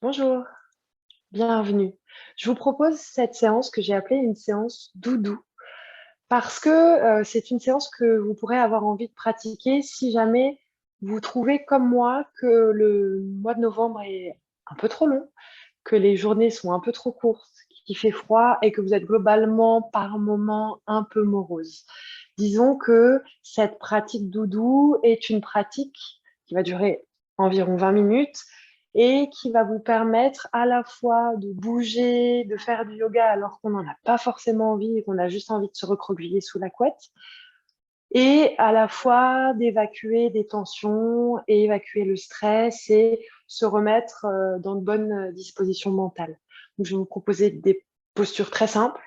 Bonjour, bienvenue. Je vous propose cette séance que j'ai appelée une séance doudou parce que c'est une séance que vous pourrez avoir envie de pratiquer si jamais vous trouvez comme moi que le mois de novembre est un peu trop long, que les journées sont un peu trop courtes, qu'il fait froid et que vous êtes globalement par moments un peu morose. Disons que cette pratique doudou est une pratique qui va durer environ 20 minutes et qui va vous permettre à la fois de bouger, de faire du yoga alors qu'on n'en a pas forcément envie et qu'on a juste envie de se recroqueviller sous la couette, et à la fois d'évacuer des tensions et évacuer le stress et se remettre dans de bonnes dispositions mentales. Donc, je vais vous proposer des postures très simples,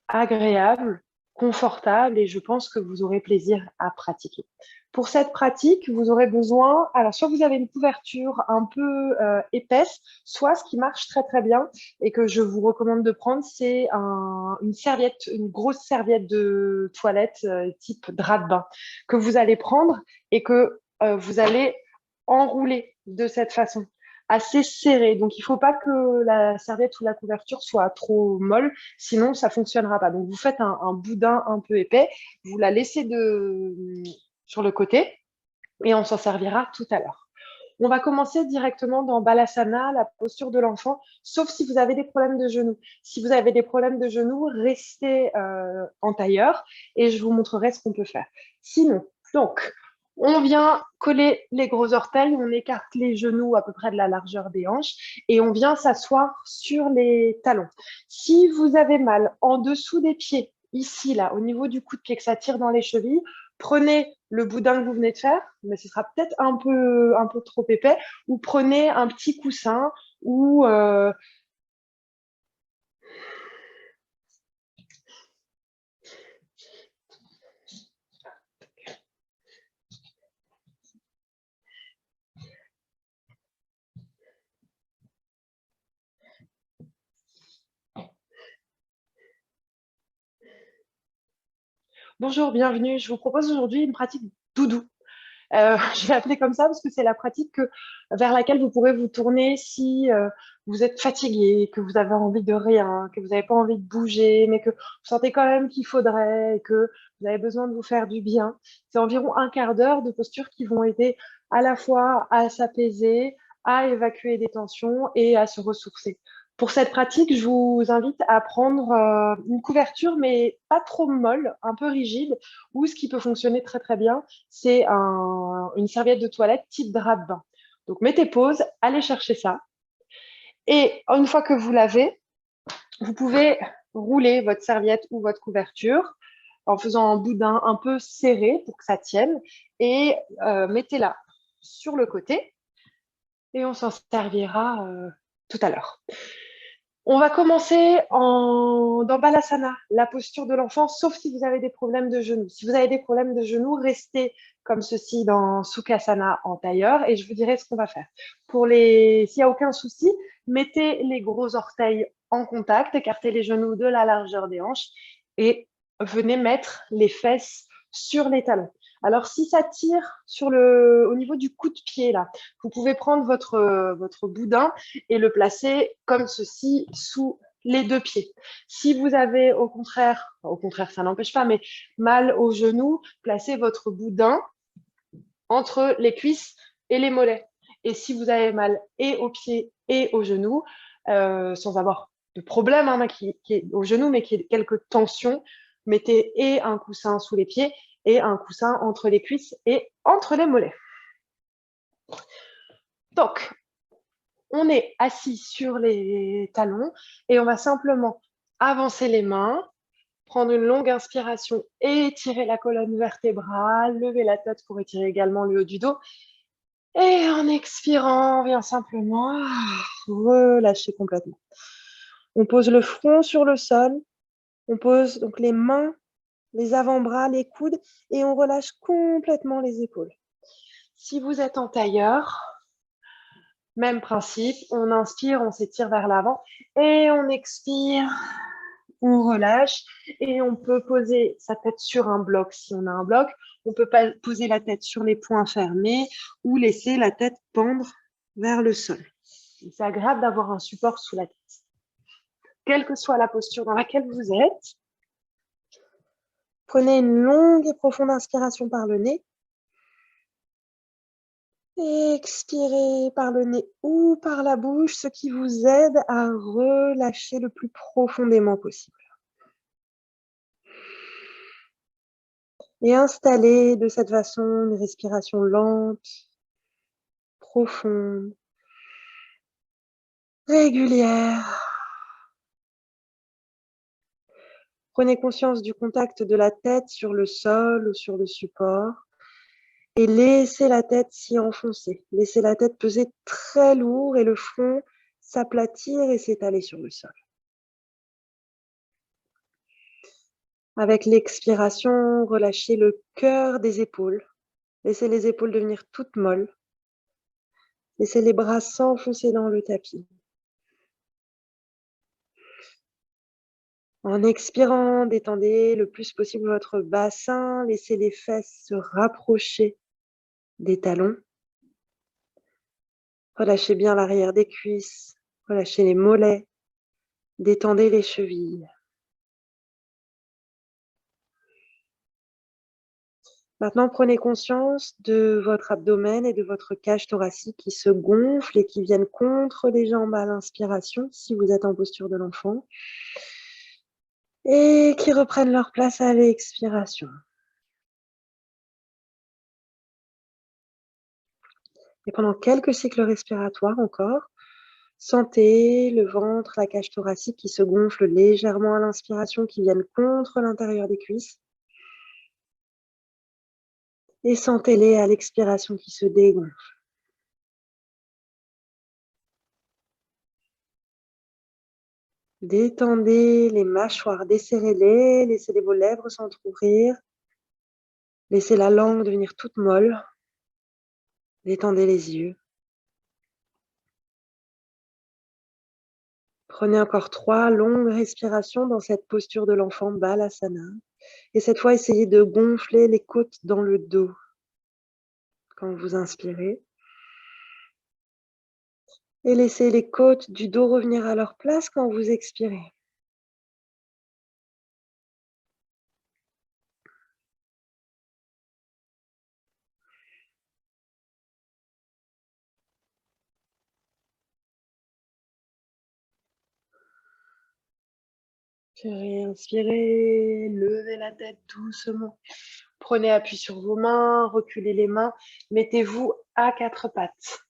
agréable, confortable, et je pense que vous aurez plaisir à pratiquer. Pour cette pratique, vous aurez besoin, alors soit vous avez une couverture un peu épaisse, soit ce qui marche très très bien et que je vous recommande de prendre, c'est une serviette, une grosse serviette de toilette type drap de bain que vous allez prendre et que vous allez enrouler de cette façon assez serré. Donc, il ne faut pas que la serviette ou la couverture soit trop molle, sinon ça ne fonctionnera pas. Donc, vous faites un boudin un peu épais, vous la laissez sur le côté et on s'en servira tout à l'heure. On va commencer directement dans Balasana, la posture de l'enfant, sauf si vous avez des problèmes de genoux. Si vous avez des problèmes de genoux, restez en tailleur et je vous montrerai ce qu'on peut faire. Sinon, donc, on vient coller les gros orteils, on écarte les genoux à peu près de la largeur des hanches et on vient s'asseoir sur les talons. Si vous avez mal en dessous des pieds, ici, là, au niveau du coup de pied, que ça tire dans les chevilles, prenez le boudin que vous venez de faire, mais ce sera peut-être un peu trop épais, ou prenez un petit coussin ou bonjour, bienvenue. Je vous propose aujourd'hui une pratique doudou. Je l'ai appelée comme ça parce que c'est la pratique vers laquelle vous pourrez vous tourner si vous êtes fatigué, que vous avez envie de rien, que vous n'avez pas envie de bouger, mais que vous sentez quand même qu'il faudrait, que vous avez besoin de vous faire du bien. C'est environ un quart d'heure de postures qui vont aider à la fois à s'apaiser, à évacuer des tensions et à se ressourcer. Pour cette pratique, je vous invite à prendre une couverture, mais pas trop molle, un peu rigide, ou ce qui peut fonctionner très très bien, c'est une serviette de toilette type drap de bain. Donc mettez pause, allez chercher ça. Et une fois que vous l'avez, vous pouvez rouler votre serviette ou votre couverture en faisant un boudin un peu serré pour que ça tienne et mettez-la sur le côté et on s'en servira tout à l'heure. On va commencer dans Balasana, la posture de l'enfant, sauf si vous avez des problèmes de genoux. Si vous avez des problèmes de genoux, restez comme ceci dans Sukhasana en tailleur et je vous dirai ce qu'on va faire. S'il n'y a aucun souci, mettez les gros orteils en contact, écartez les genoux de la largeur des hanches et venez mettre les fesses sur les talons. Alors, si ça tire au niveau du coup de pied, là, vous pouvez prendre votre boudin et le placer comme ceci sous les deux pieds. Si vous avez au contraire ça n'empêche pas, mais mal au genou, placez votre boudin entre les cuisses et les mollets. Et si vous avez mal et aux pieds et aux genoux, sans avoir de problème qui est au genou, mais qui est quelques tensions, mettez et un coussin sous les pieds et un coussin entre les cuisses et entre les mollets. Donc, on est assis sur les talons et on va simplement avancer les mains, prendre une longue inspiration et étirer la colonne vertébrale, lever la tête pour étirer également le haut du dos. Et en expirant, on vient simplement relâcher complètement. On pose le front sur le sol, on pose donc les mains, les avant-bras, les coudes et on relâche complètement les épaules. Si vous êtes en tailleur, même principe, on inspire, on s'étire vers l'avant et on expire, on relâche et on peut poser sa tête sur un bloc si on a un bloc. On peut pas poser la tête sur les poings fermés ou laisser la tête pendre vers le sol. C'est agréable d'avoir un support sous la tête. Quelle que soit la posture dans laquelle vous êtes, prenez une longue et profonde inspiration par le nez. Expirez par le nez ou par la bouche, ce qui vous aide à relâcher le plus profondément possible. Et installez de cette façon une respiration lente, profonde, régulière. Prenez conscience du contact de la tête sur le sol ou sur le support et laissez la tête s'y enfoncer. Laissez la tête peser très lourd et le front s'aplatir et s'étaler sur le sol. Avec l'expiration, relâchez le cœur des épaules. Laissez les épaules devenir toutes molles. Laissez les bras s'enfoncer dans le tapis. En expirant, détendez le plus possible votre bassin. Laissez les fesses se rapprocher des talons. Relâchez bien l'arrière des cuisses. Relâchez les mollets. Détendez les chevilles. Maintenant, prenez conscience de votre abdomen et de votre cage thoracique qui se gonflent et qui viennent contre les jambes à l'inspiration, si vous êtes en posture de l'enfant, et qui reprennent leur place à l'expiration. Et pendant quelques cycles respiratoires encore, sentez le ventre, la cage thoracique qui se gonfle légèrement à l'inspiration, qui viennent contre l'intérieur des cuisses. Et sentez-les à l'expiration qui se dégonflent. Détendez les mâchoires, desserrez-les, laissez vos lèvres s'entrouvrir. Laissez la langue devenir toute molle. Détendez les yeux. Prenez encore 3 longues respirations dans cette posture de l'enfant Balasana. Et cette fois, essayez de gonfler les côtes dans le dos quand vous inspirez. Et laissez les côtes du dos revenir à leur place quand vous expirez. Inspirez, levez la tête doucement. Prenez appui sur vos mains, reculez les mains, mettez-vous à 4 pattes.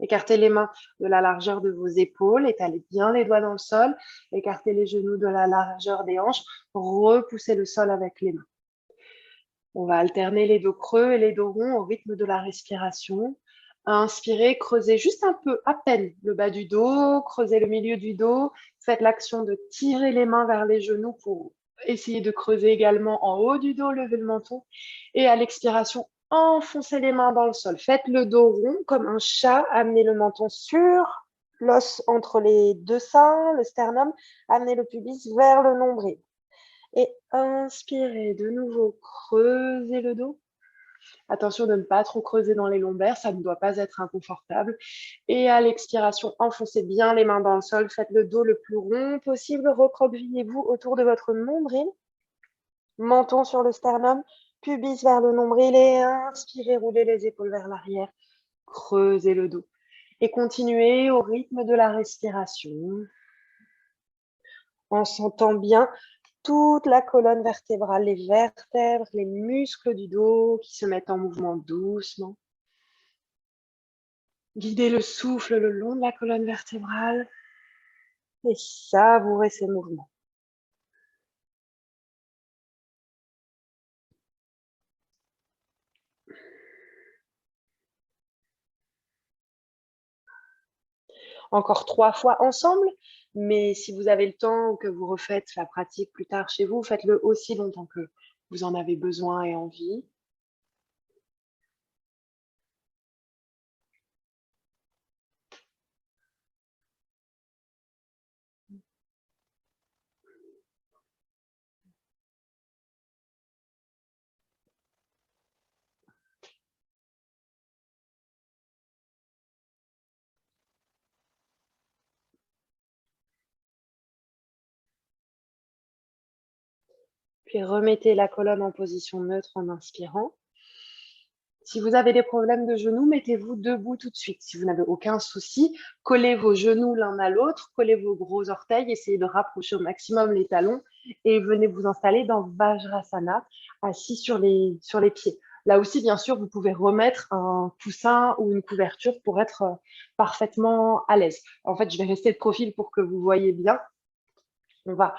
Écartez les mains de la largeur de vos épaules, étalez bien les doigts dans le sol, écartez les genoux de la largeur des hanches, repoussez le sol avec les mains. On va alterner les dos creux et les dos ronds au rythme de la respiration. Inspirez, creusez juste un peu, à peine, le bas du dos, creusez le milieu du dos. Faites l'action de tirer les mains vers les genoux pour essayer de creuser également en haut du dos, lever le menton. Et à l'expiration, enfoncez les mains dans le sol. Faites le dos rond comme un chat. Amenez le menton sur l'os entre les deux seins, le sternum. Amenez le pubis vers le nombril. Et inspirez de nouveau, creusez le dos. Attention de ne pas trop creuser dans les lombaires, ça ne doit pas être inconfortable. Et à l'expiration, enfoncez bien les mains dans le sol, faites le dos le plus rond possible, recroquevillez-vous autour de votre nombril, menton sur le sternum, pubis vers le nombril et inspirez, roulez les épaules vers l'arrière, creusez le dos. Et continuez au rythme de la respiration, en sentant bien toute la colonne vertébrale, les vertèbres, les muscles du dos qui se mettent en mouvement doucement. Guidez le souffle le long de la colonne vertébrale et savourez ces mouvements. Encore 3 fois ensemble, mais si vous avez le temps ou que vous refaites la pratique plus tard chez vous, faites-le aussi longtemps que vous en avez besoin et envie. Puis remettez la colonne en position neutre en inspirant. Si vous avez des problèmes de genoux, mettez-vous debout tout de suite. Si vous n'avez aucun souci, collez vos genoux l'un à l'autre, collez vos gros orteils, essayez de rapprocher au maximum les talons et venez vous installer dans Vajrasana, assis sur les pieds. Là aussi, bien sûr, vous pouvez remettre un coussin ou une couverture pour être parfaitement à l'aise. En fait, je vais rester de profil pour que vous voyez bien. On va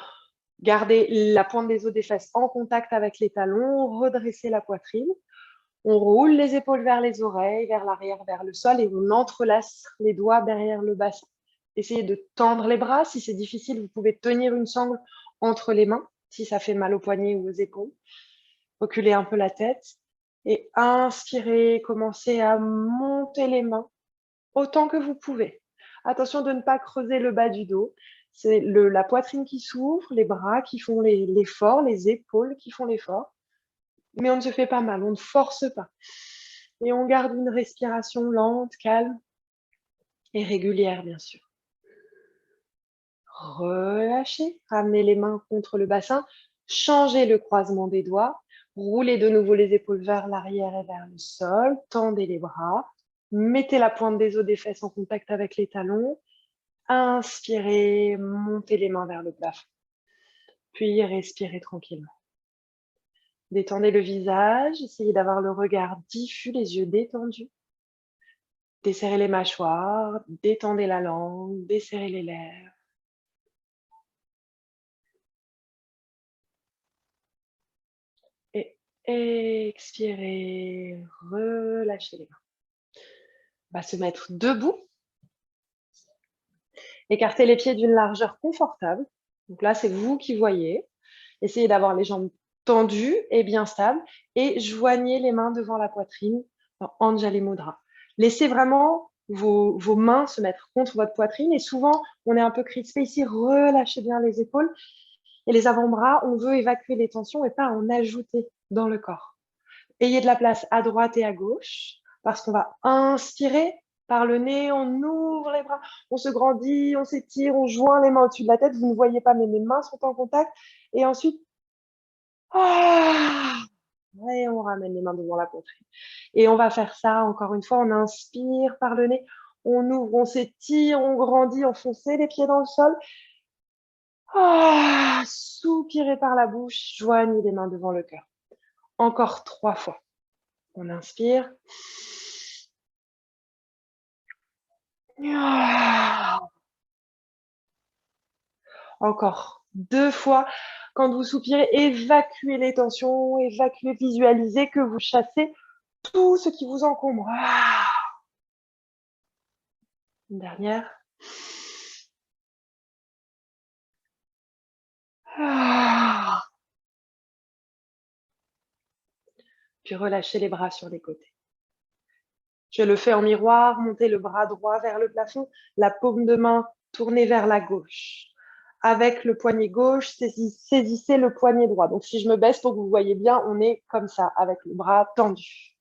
garder la pointe des os des fesses en contact avec les talons, redresser la poitrine. On roule les épaules vers les oreilles, vers l'arrière, vers le sol et on entrelace les doigts derrière le bassin. Essayez de tendre les bras. Si c'est difficile, vous pouvez tenir une sangle entre les mains si ça fait mal aux poignets ou aux épaules. Reculez un peu la tête et inspirez. Commencez à monter les mains autant que vous pouvez. Attention de ne pas creuser le bas du dos. C'est la poitrine qui s'ouvre, les bras qui font l'effort, les épaules qui font l'effort. Mais on ne se fait pas mal, on ne force pas. Et on garde une respiration lente, calme et régulière, bien sûr. Relâchez, ramenez les mains contre le bassin, changez le croisement des doigts, roulez de nouveau les épaules vers l'arrière et vers le sol, tendez les bras, mettez la pointe des os des fesses en contact avec les talons, inspirez, montez les mains vers le plafond, puis respirez tranquillement. Détendez le visage, essayez d'avoir le regard diffus, les yeux détendus. Desserrez les mâchoires, détendez la langue, desserrez les lèvres. Et expirez, relâchez les mains. On va se mettre debout. Écartez les pieds d'une largeur confortable. Donc là, c'est vous qui voyez. Essayez d'avoir les jambes tendues et bien stables. Et joignez les mains devant la poitrine en Anjali Mudra. Laissez vraiment vos mains se mettre contre votre poitrine. Et souvent, on est un peu crispé ici. Relâchez bien les épaules. Et les avant-bras, on veut évacuer les tensions et pas en ajouter dans le corps. Ayez de la place à droite et à gauche parce qu'on va inspirer par le nez, on ouvre les bras, on se grandit, on s'étire, on joint les mains au-dessus de la tête. Vous ne voyez pas, mais mes mains sont en contact. Et ensuite, et on ramène les mains devant la poitrine. Et on va faire ça encore une fois. On inspire par le nez, on ouvre, on s'étire, on grandit, on fonce les pieds dans le sol. Soupirez par la bouche, joignez les mains devant le cœur. Encore 3 fois. On inspire. Encore 2 fois. Quand vous soupirez, évacuez les tensions, évacuez, visualisez que vous chassez tout ce qui vous encombre. Une dernière. Puis relâchez les bras sur les côtés. Je le fais en miroir, montez le bras droit vers le plafond, la paume de main tournée vers la gauche. Avec le poignet gauche, saisissez le poignet droit. Donc, si je me baisse pour que vous voyez bien, on est comme ça, avec le bras tendu.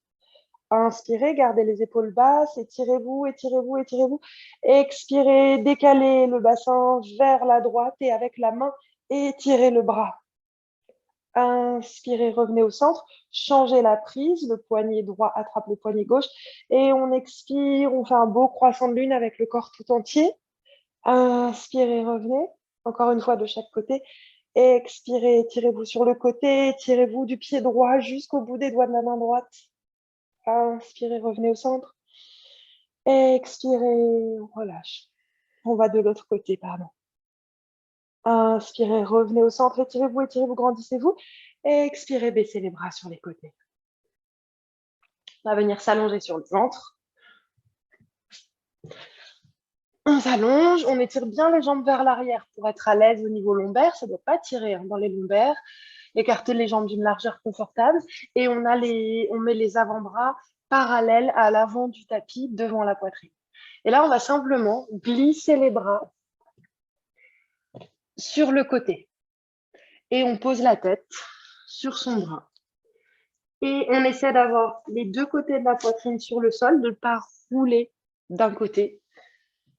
Inspirez, gardez les épaules basses, étirez-vous, étirez-vous, étirez-vous. Expirez, décalez le bassin vers la droite et avec la main, étirez le bras. Inspirez, revenez au centre, changez la prise, le poignet droit attrape le poignet gauche et on expire, on fait un beau croissant de lune avec le corps tout entier. Inspirez, revenez, encore une fois de chaque côté. Expirez, étirez-vous sur le côté, étirez-vous du pied droit jusqu'au bout des doigts de la main droite. Inspirez, revenez au centre. Expirez, relâche. On va de l'autre côté, pardon. Inspirez, revenez au centre, étirez-vous, grandissez-vous. Expirez, baissez les bras sur les côtés. On va venir s'allonger sur le ventre. On s'allonge, on étire bien les jambes vers l'arrière pour être à l'aise au niveau lombaire. Ça ne doit pas tirer dans les lombaires. Écarter les jambes d'une largeur confortable. Et on met les avant-bras parallèles à l'avant du tapis devant la poitrine. Et là, on va simplement glisser les bras sur le côté. Et on pose la tête sur son bras. Et on essaie d'avoir les 2 côtés de la poitrine sur le sol, de ne pas rouler d'un côté.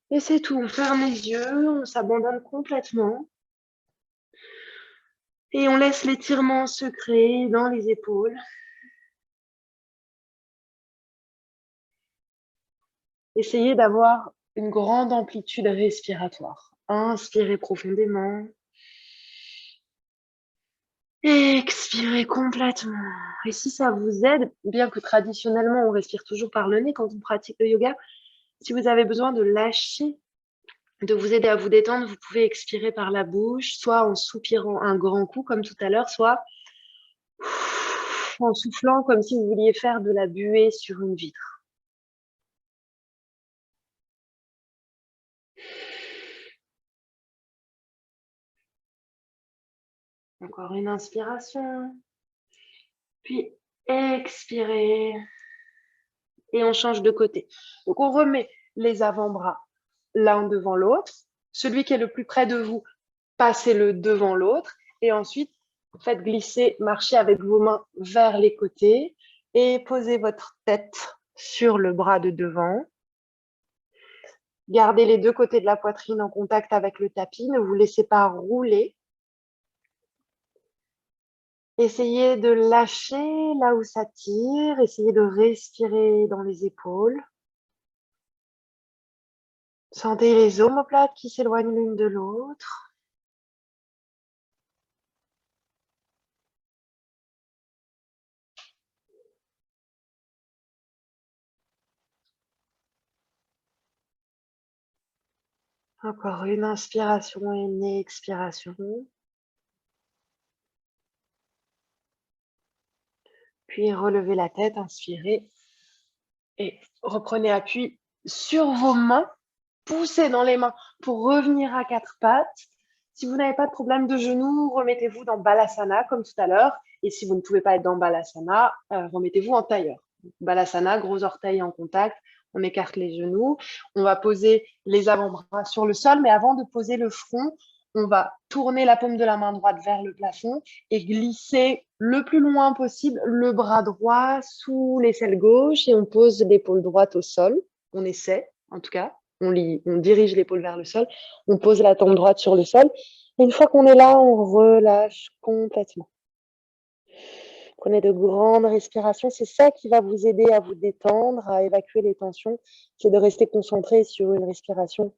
Et c'est tout, on ferme les yeux, on s'abandonne complètement. Et on laisse l'étirement se créer dans les épaules. Essayez d'avoir une grande amplitude respiratoire. Inspirez profondément. Expirez complètement. Et si ça vous aide, bien que traditionnellement on respire toujours par le nez quand on pratique le yoga, si vous avez besoin de lâcher, de vous aider à vous détendre, vous pouvez expirer par la bouche, soit en soupirant un grand coup comme tout à l'heure, soit en soufflant comme si vous vouliez faire de la buée sur une vitre. Encore une inspiration, puis expirez et on change de côté. Donc on remet les avant-bras l'un devant l'autre. Celui qui est le plus près de vous, passez-le devant l'autre et ensuite faites glisser, marchez avec vos mains vers les côtés et posez votre tête sur le bras de devant. Gardez les deux côtés de la poitrine en contact avec le tapis, ne vous laissez pas rouler. Essayez de lâcher là où ça tire, essayez de respirer dans les épaules. Sentez les omoplates qui s'éloignent l'une de l'autre. Encore une inspiration et une expiration. Puis relevez la tête, inspirez et reprenez appui sur vos mains. Poussez dans les mains pour revenir à quatre pattes. Si vous n'avez pas de problème de genoux, remettez-vous dans Balasana comme tout à l'heure. Et si vous ne pouvez pas être dans Balasana, remettez-vous en tailleur. Balasana, gros orteils en contact, on écarte les genoux. On va poser les avant-bras sur le sol, mais avant de poser le front, on va tourner la paume de la main droite vers le plafond et glisser le plus loin possible le bras droit sous l'aisselle gauche et on pose l'épaule droite au sol. On essaie, en tout cas. On dirige l'épaule vers le sol, on pose la tempe droite sur le sol. Et une fois qu'on est là, on relâche complètement. Prenez de grandes respirations. C'est ça qui va vous aider à vous détendre, à évacuer les tensions. C'est de rester concentré sur une respiration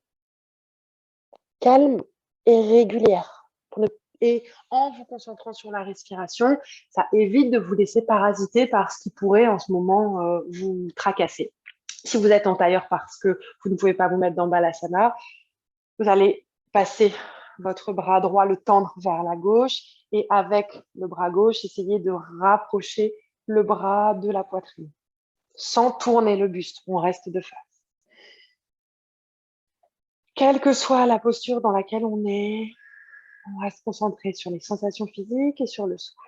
calme et régulière. Et en vous concentrant sur la respiration, ça évite de vous laisser parasiter par ce qui pourrait en ce moment vous tracasser. Si vous êtes en tailleur parce que vous ne pouvez pas vous mettre dans Balasana, vous allez passer votre bras droit, le tendre vers la gauche et avec le bras gauche, essayez de rapprocher le bras de la poitrine sans tourner le buste. On reste de face. Quelle que soit la posture dans laquelle on est, on reste concentré sur les sensations physiques et sur le souffle.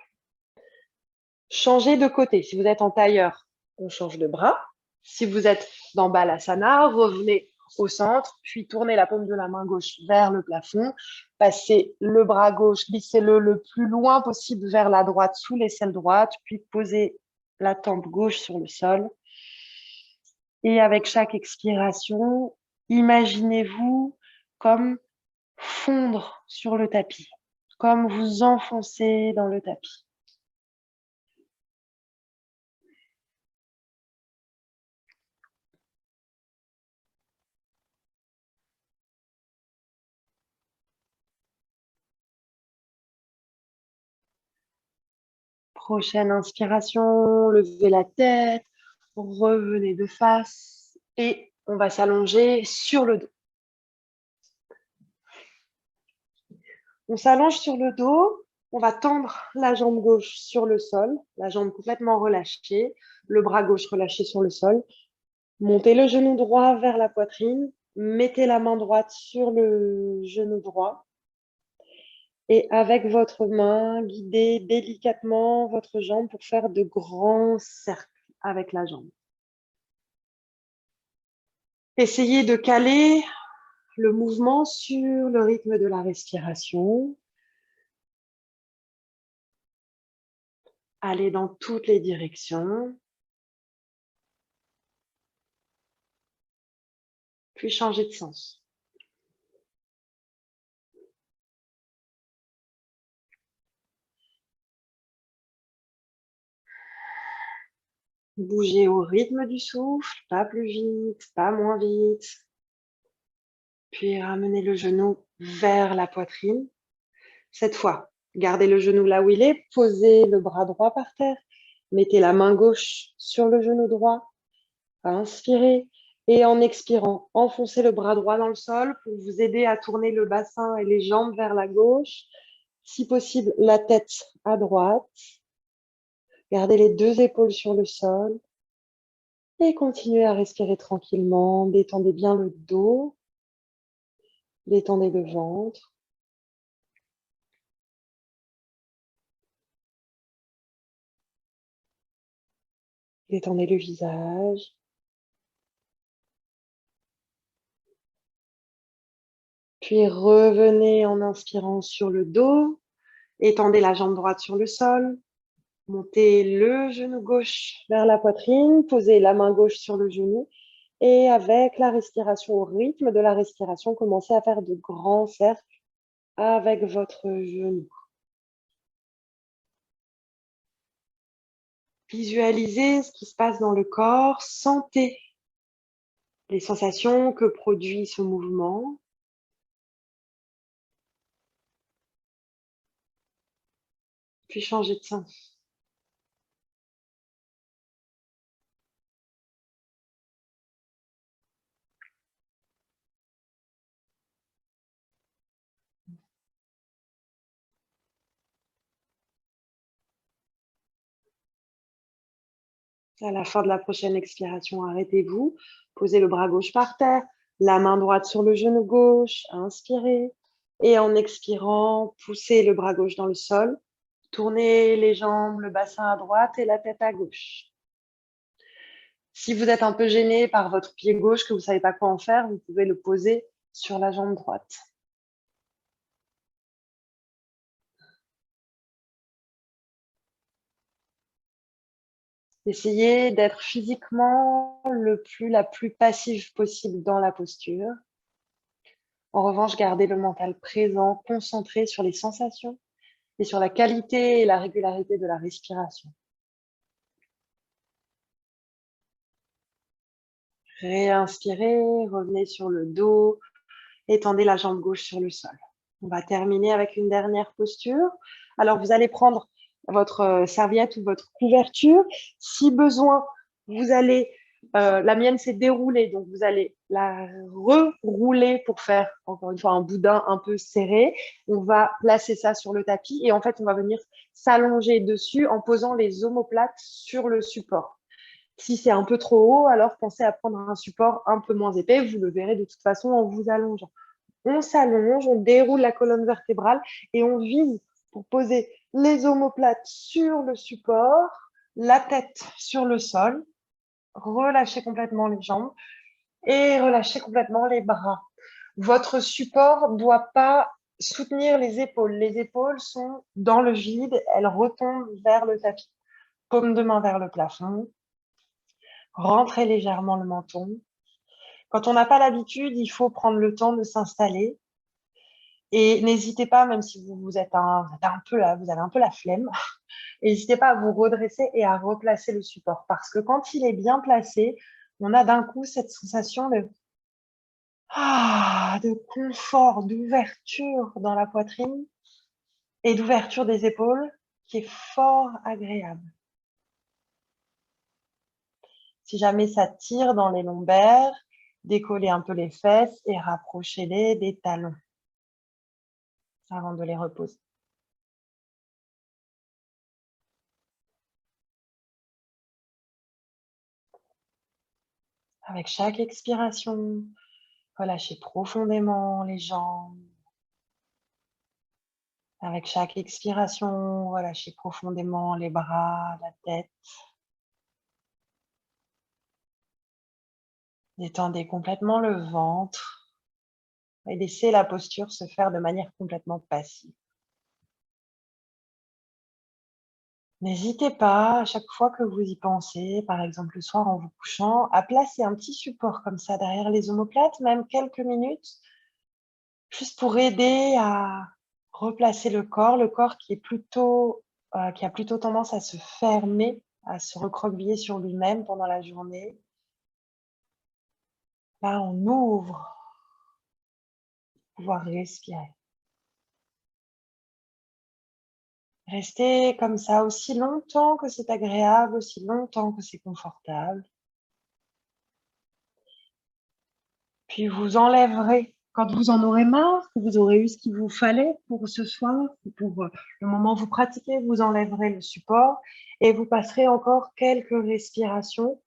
Changez de côté. Si vous êtes en tailleur, on change de bras. Si vous êtes dans Balasana, revenez au centre, puis tournez la paume de la main gauche vers le plafond. Passez le bras gauche, glissez-le le plus loin possible vers la droite, sous l'aisselle droite, puis posez la tempe gauche sur le sol. Et avec chaque expiration, imaginez-vous comme fondre sur le tapis, comme vous enfoncer dans le tapis. Prochaine inspiration, levez la tête, revenez de face et on va s'allonger sur le dos. On s'allonge sur le dos, on va tendre la jambe gauche sur le sol, la jambe complètement relâchée, le bras gauche relâché sur le sol. Montez le genou droit vers la poitrine, mettez la main droite sur le genou droit. Et avec votre main, guidez délicatement votre jambe pour faire de grands cercles avec la jambe. Essayez de caler le mouvement sur le rythme de la respiration. Allez dans toutes les directions. Puis changer de sens. Bougez au rythme du souffle, pas plus vite, pas moins vite. Puis ramenez le genou vers la poitrine. Cette fois, gardez le genou là où il est, posez le bras droit par terre. Mettez la main gauche sur le genou droit. Inspirez et en expirant, enfoncez le bras droit dans le sol pour vous aider à tourner le bassin et les jambes vers la gauche. Si possible, la tête à droite. Gardez les deux épaules sur le sol et continuez à respirer tranquillement. Détendez bien le dos, détendez le ventre. Détendez le visage. Puis revenez en inspirant sur le dos. Étendez la jambe droite sur le sol. Montez le genou gauche vers la poitrine. Posez la main gauche sur le genou. Et avec la respiration, au rythme de la respiration, commencez à faire de grands cercles avec votre genou. Visualisez ce qui se passe dans le corps. Sentez les sensations que produit ce mouvement. Puis changez de sens. À la fin de la prochaine expiration, arrêtez-vous. Posez le bras gauche par terre, la main droite sur le genou gauche. Inspirez. Et en expirant, poussez le bras gauche dans le sol. Tournez les jambes, le bassin à droite et la tête à gauche. Si vous êtes un peu gêné par votre pied gauche, que vous ne savez pas quoi en faire, vous pouvez le poser sur la jambe droite. Essayez d'être physiquement la plus passive possible dans la posture. En revanche, gardez le mental présent, concentré sur les sensations et sur la qualité et la régularité de la respiration. Réinspirez, revenez sur le dos, étendez la jambe gauche sur le sol. On va terminer avec une dernière posture. Alors, vous allez prendre votre serviette ou votre couverture. Si besoin, vous allez, la mienne c'est déroulée, donc vous allez la rerouler pour faire, encore une fois, un boudin un peu serré. On va placer ça sur le tapis et en fait, on va venir s'allonger dessus en posant les omoplates sur le support. Si c'est un peu trop haut, alors pensez à prendre un support un peu moins épais. Vous le verrez de toute façon en vous allongeant. On s'allonge, on déroule la colonne vertébrale et on vise pour poser les omoplates sur le support, la tête sur le sol. Relâchez complètement les jambes et relâchez complètement les bras. Votre support ne doit pas soutenir les épaules. Les épaules sont dans le vide, elles retombent vers le tapis. Paume de main vers le plafond. Rentrez légèrement le menton. Quand on n'a pas l'habitude, il faut prendre le temps de s'installer. Et n'hésitez pas, même si vous avez un peu la flemme, n'hésitez pas à vous redresser et à replacer le support. Parce que quand il est bien placé, on a d'un coup cette sensation de confort, d'ouverture dans la poitrine et d'ouverture des épaules qui est fort agréable. Si jamais ça tire dans les lombaires, décollez un peu les fesses et rapprochez-les des talons avant de les reposer. Avec chaque expiration, relâchez profondément les jambes. Avec chaque expiration, relâchez profondément les bras, la tête. Détendez complètement le ventre et laissez la posture se faire de manière complètement passive. N'hésitez pas, à chaque fois que vous y pensez, par exemple le soir en vous couchant, à placer un petit support comme ça derrière les omoplates, même quelques minutes, juste pour aider à replacer le corps qui a plutôt tendance à se fermer à se recroqueviller sur lui-même pendant la journée. Là, on ouvre, pouvoir respirer. Restez comme ça aussi longtemps que c'est agréable, aussi longtemps que c'est confortable. Puis vous enlèverez quand vous en aurez marre, que vous aurez eu ce qu'il vous fallait pour ce soir, pour le moment où vous pratiquez, vous enlèverez le support et vous passerez encore quelques respirations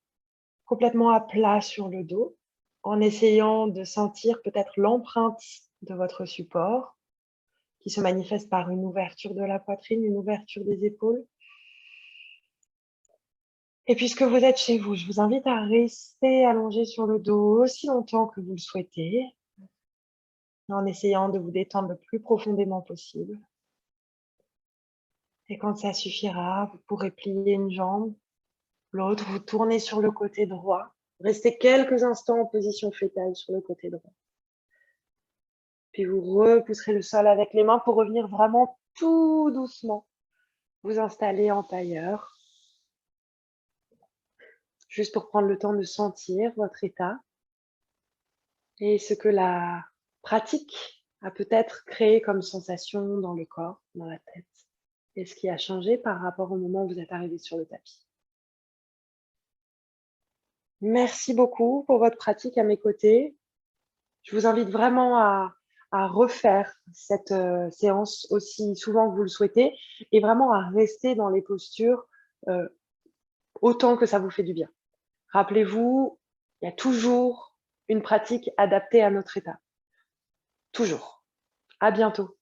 complètement à plat sur le dos, en essayant de sentir peut-être l'empreinte de votre support qui se manifeste par une ouverture de la poitrine, une ouverture des épaules. Et puisque vous êtes chez vous, je vous invite à rester allongé sur le dos aussi longtemps que vous le souhaitez, en essayant de vous détendre le plus profondément possible. Et quand ça suffira, vous pourrez plier une jambe, l'autre, vous tournez sur le côté droit. Restez quelques instants en position fétale sur le côté droit. Puis vous repousserez le sol avec les mains pour revenir vraiment tout doucement. Vous installer en tailleur, juste pour prendre le temps de sentir votre état et ce que la pratique a peut-être créé comme sensation dans le corps, dans la tête, et ce qui a changé par rapport au moment où vous êtes arrivé sur le tapis. Merci beaucoup pour votre pratique à mes côtés. Je vous invite vraiment à refaire cette séance aussi souvent que vous le souhaitez et vraiment à rester dans les postures autant que ça vous fait du bien. Rappelez-vous, il y a toujours une pratique adaptée à notre état. Toujours. À bientôt.